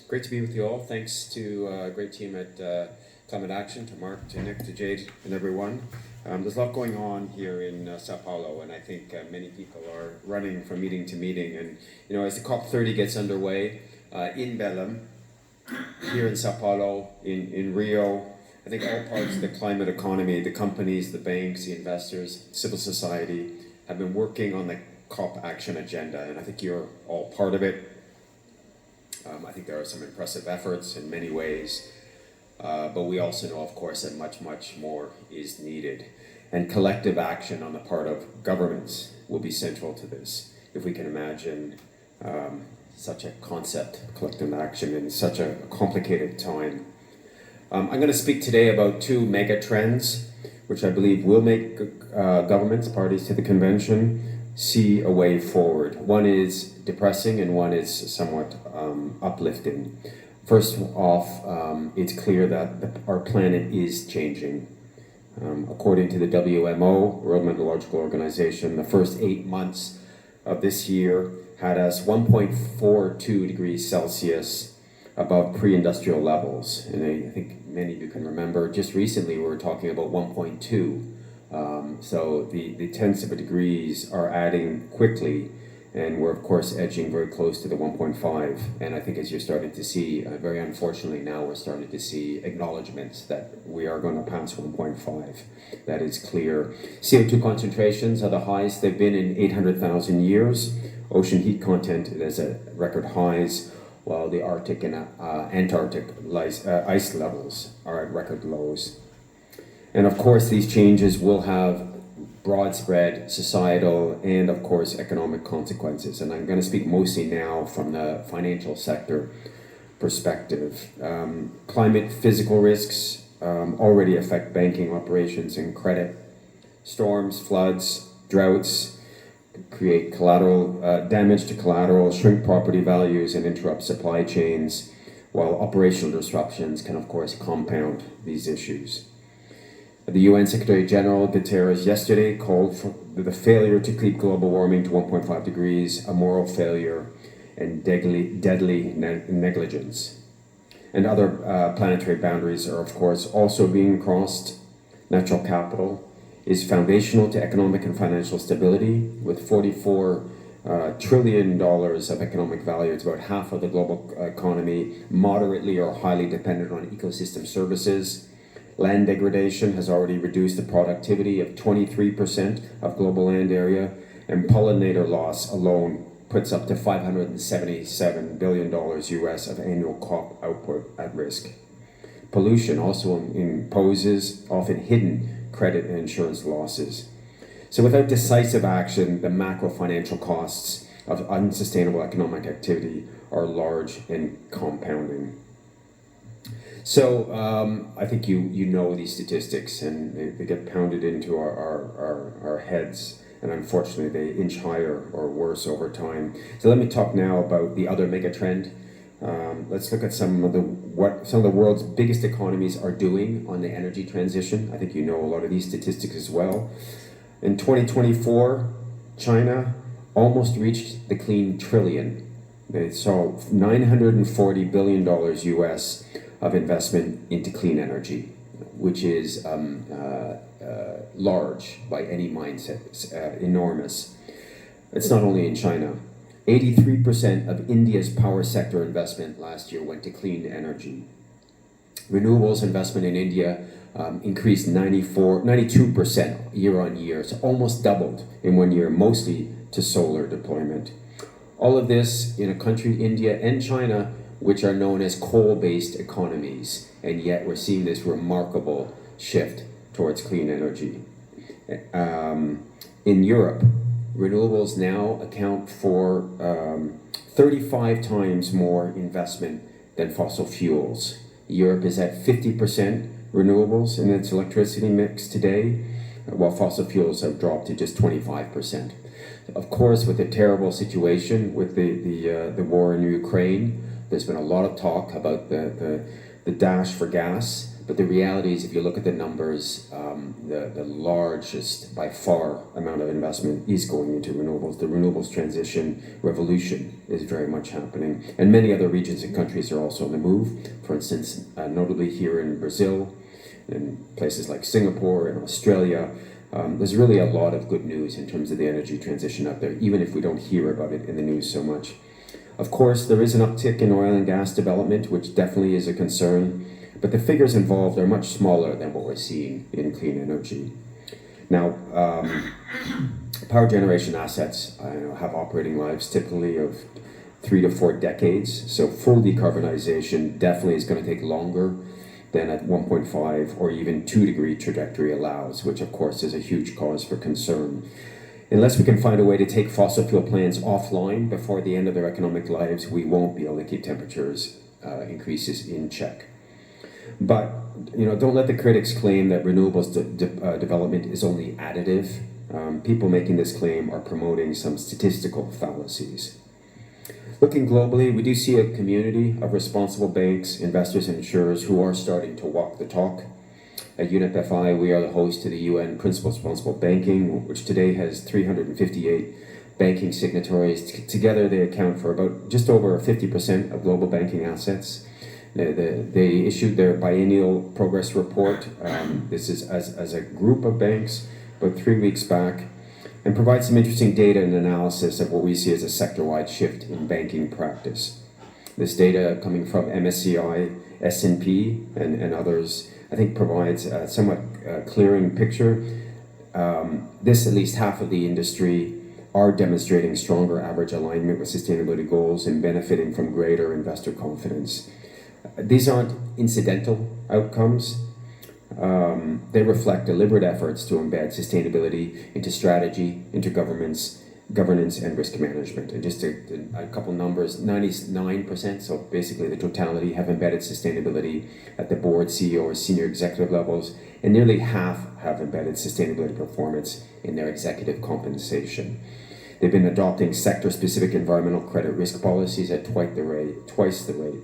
Great to be with you all. Thanks to a great team at Climate Action, to Mark, to Nick, to Jade, and everyone. There's a lot going on here in Sao Paulo, and I think many people are running from meeting to meeting. And as the COP30 gets underway in Belém, here in Sao Paulo, in Rio, I think all parts of the climate economy, the companies, the banks, the investors, civil society, have been working on the COP action agenda, and I think you're all part of it. I think there are some impressive efforts in many ways, but we also know, of course, that much, much more is needed. And collective action on the part of governments will be central to this. If we can imagine such a concept, collective action, in such a complicated time. I'm going to speak today about two mega trends, which I believe will make governments, parties to the convention, see a way forward. One is depressing and one is somewhat uplifting. First off, it's clear that our planet is changing. According to the WMO, World Meteorological Organization, the first 8 months of this year had us 1.42 degrees Celsius above pre-industrial levels. And I think many of you can remember, just recently we were talking about 1.2. So the tenths of a degrees are adding quickly, and we're of course edging very close to the 1.5. And I think as you're starting to see, very unfortunately now we're starting to see acknowledgements that we are going to pass 1.5. That is clear. CO2 concentrations are the highest they've been in 800,000 years. Ocean heat content is at record highs, while the Arctic and Antarctic ice levels are at record lows. And of course, these changes will have broad spread societal and of course economic consequences. And I'm going to speak mostly now from the financial sector perspective. Climate physical risks already affect banking operations and credit. Storms, floods, droughts create collateral damage to collateral, shrink property values, and interrupt supply chains, while operational disruptions can of course compound these issues. The UN Secretary General Guterres yesterday called for the failure to keep global warming to 1.5 degrees a moral failure and deadly negligence. And other planetary boundaries are of course also being crossed. Natural capital is foundational to economic and financial stability, with $44 trillion of economic value. It's about half of the global economy, moderately or highly dependent on ecosystem services. Land degradation has already reduced the productivity of 23% of global land area, and pollinator loss alone puts up to $577 billion US of annual crop output at risk. Pollution also imposes often hidden credit and insurance losses. So without decisive action, the macro financial costs of unsustainable economic activity are large and compounding. So I think you know these statistics, and they get pounded into our heads, and unfortunately they inch higher or worse over time. So let me talk now about the other mega trend. Let's look at what some of the world's biggest economies are doing on the energy transition. I think you know a lot of these statistics as well. In 2024, China almost reached the clean trillion. They saw $940 billion US of investment into clean energy, which is large by any mindset. It's enormous. It's not only in China. 83% of India's power sector investment last year went to clean energy. Renewables investment in India increased 92% year on year. It's almost doubled in 1 year, mostly to solar deployment. All of this in a country, India and China, which are known as coal-based economies, and yet we're seeing this remarkable shift towards clean energy. In Europe, renewables now account for 35 times more investment than fossil fuels. Europe is at 50% renewables in its electricity mix today, while fossil fuels have dropped to just 25%. Of course, with the terrible situation with the war in Ukraine, there's been a lot of talk about the dash for gas, but the reality is if you look at the numbers, the largest by far amount of investment is going into renewables. The renewables transition revolution is very much happening, and many other regions and countries are also on the move. For instance, notably here in Brazil, in places like Singapore and Australia, there's really a lot of good news in terms of the energy transition out there, even if we don't hear about it in the news so much. Of course, there is an uptick in oil and gas development, which definitely is a concern, but the figures involved are much smaller than what we're seeing in clean energy. Now, power generation assets have operating lives typically of 3 to 4 decades, so full decarbonization definitely is going to take longer than at 1.5 or even 2 degree trajectory allows, which of course is a huge cause for concern. Unless we can find a way to take fossil fuel plants offline before the end of their economic lives, we won't be able to keep temperatures increases in check. But don't let the critics claim that renewables development is only additive. People making this claim are promoting some statistical fallacies. Looking globally, we do see a community of responsible banks, investors, and insurers who are starting to walk the talk. At UNEP-FI, we are the host to the UN Principles for Responsible Banking, which today has 358 banking signatories. Together, they account for about just over 50% of global banking assets. They issued their biennial progress report. This is as a group of banks about 3 weeks back, and provide some interesting data and analysis of what we see as a sector-wide shift in banking practice. This data coming from MSCI, S&P, and others, I think provides a somewhat clearing picture. At least half of the industry are demonstrating stronger average alignment with sustainability goals and benefiting from greater investor confidence. These aren't incidental outcomes. They reflect deliberate efforts to embed sustainability into strategy, into governance, and risk management. And just a couple numbers, 99%, so basically the totality, have embedded sustainability at the board, CEO, or senior executive levels, and nearly half have embedded sustainability performance in their executive compensation. They've been adopting sector-specific environmental credit risk policies at twice the rate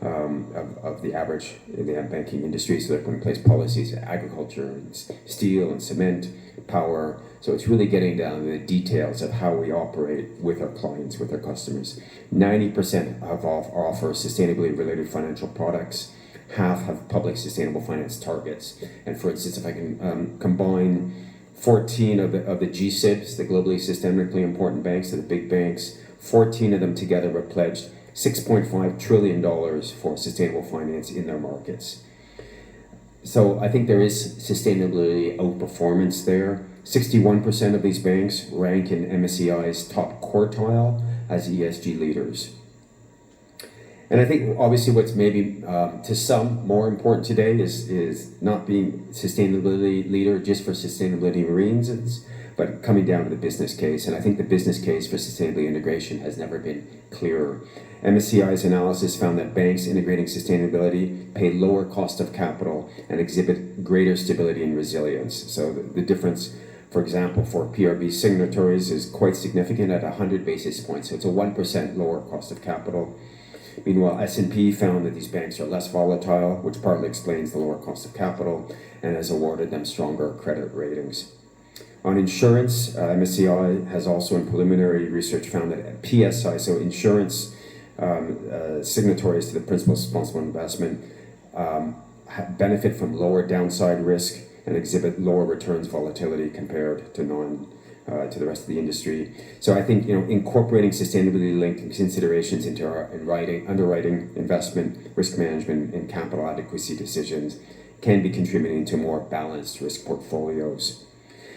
of the average in the banking industry. So they're putting in place policies in agriculture, and steel and cement, power. So it's really getting down to the details of how we operate with our clients, with our customers. 90% offer sustainability related financial products. Half have public sustainable finance targets. And for instance, if I can combine 14 of the GSIBs, the globally systemically important banks, the big banks, 14 of them together have pledged $6.5 trillion for sustainable finance in their markets. So I think there is sustainability outperformance there. 61% of these banks rank in MSCI's top quartile as ESG leaders. And I think obviously what's maybe to some more important today is not being sustainability leader just for sustainability reasons, but coming down to the business case. And I think the business case for sustainability integration has never been clearer. MSCI's analysis found that banks integrating sustainability pay lower cost of capital and exhibit greater stability and resilience. So the difference, for example, for PRB signatories is quite significant at 100 basis points. So it's a 1% lower cost of capital. Meanwhile, S&P found that these banks are less volatile, which partly explains the lower cost of capital, and has awarded them stronger credit ratings. On insurance, MSCI has also in preliminary research found that PSI, so insurance signatories to the Principles of Responsible Investment, benefit from lower downside risk and exhibit lower returns volatility compared to to the rest of the industry. So I think incorporating sustainability linked considerations into our underwriting, investment, risk management, and capital adequacy decisions can be contributing to more balanced risk portfolios.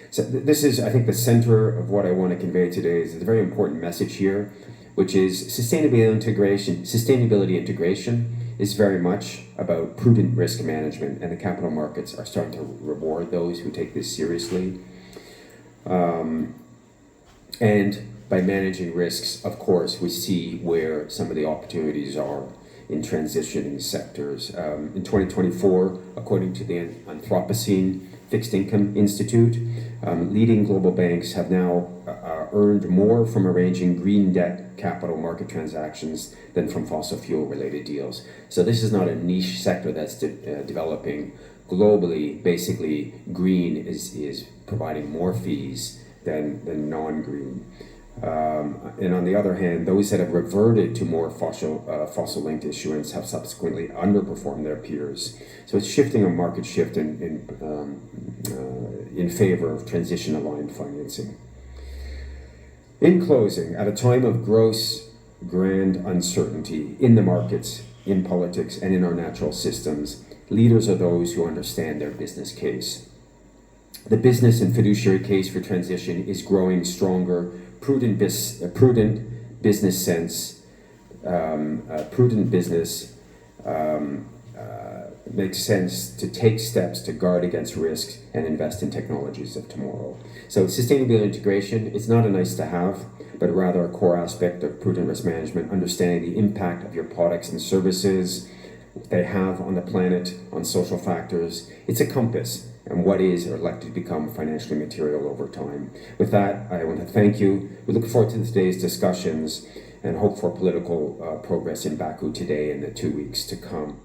So this is, I think, the center of what I want to convey today. Is a very important message here, which is sustainability integration. Sustainability integration is very much about prudent risk management, and the capital markets are starting to reward those who take this seriously. And by managing risks, of course, we see where some of the opportunities are in transitioning sectors. In 2024, according to the Anthropocene Fixed Income Institute, leading global banks are earned more from arranging green debt capital market transactions than from fossil fuel related deals. So this is not a niche sector that's developing. Globally, basically, green is providing more fees than non-green. And on the other hand, those that have reverted to more fossil-linked issuance have subsequently underperformed their peers. So it's shifting a market shift in favor of transition-aligned financing. In closing, at a time of gross grand uncertainty in the markets, in politics, and in our natural systems, leaders are those who understand their business case. The business and fiduciary case for transition is growing stronger. Prudent business makes sense to take steps to guard against risks and invest in technologies of tomorrow. So sustainability integration is not a nice to have, but rather a core aspect of prudent risk management, understanding the impact of your products and services they have on the planet, on social factors. It's a compass and what is or likely to become financially material over time. With that, I want to thank you. We look forward to today's discussions and hope for political progress in Baku today and the 2 weeks to come.